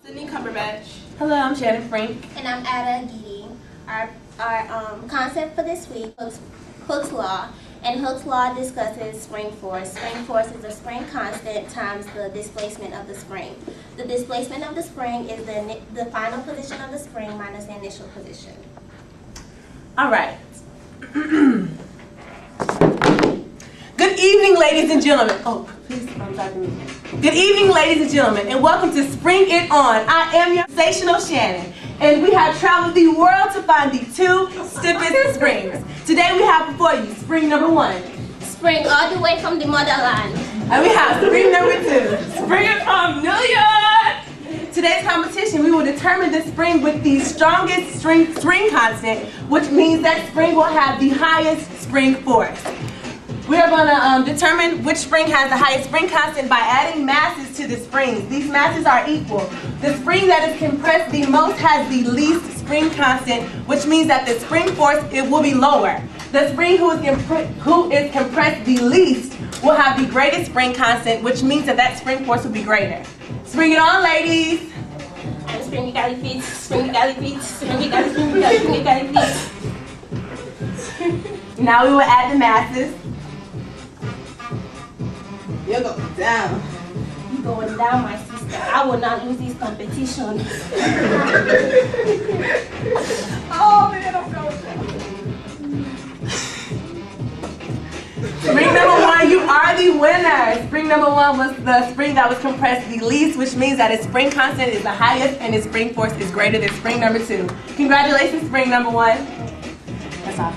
Sydney Cumberbatch. Hello, I'm Shannon Frank. And I'm Ada Gidi. Our concept for this week was Hooke's Law. And Hooke's Law discusses spring force. Spring force is the spring constant times the displacement of the spring. The displacement of the spring is the final position of the spring minus the initial position. All right. Good evening, ladies and gentlemen. Oh, please don't talk to me. Good evening, ladies and gentlemen, and welcome to Spring It On. I am your sensational Shannon, and we have traveled the world to find the two stiffest springs. Today we have before you spring number 1. Spring all the way from the motherland. And we have spring number 2. Spring it from New York. Today's competition, we will determine the spring with the strongest spring constant, which means that spring will have the highest spring force. We are going to determine which spring has the highest spring constant by adding masses to the springs. These masses are equal. The spring that is compressed the most has the least spring constant, which means that the spring force, it will be lower. The spring who is compressed the least will have the greatest spring constant, which means that that spring force will be greater. Spring it on, ladies. And spring you gotta feet, spring you gotta feet, spring you gotta spring you gotta spring you gotta feet. Now we will add the masses. You're going down. You going down, my sister. I will not lose this competition. Oh man, I'm going down. Spring number 1, you are the winner. Spring number 1 was the spring that was compressed the least, which means that its spring constant is the highest and its spring force is greater than spring number 2. Congratulations, spring number 1. That's all.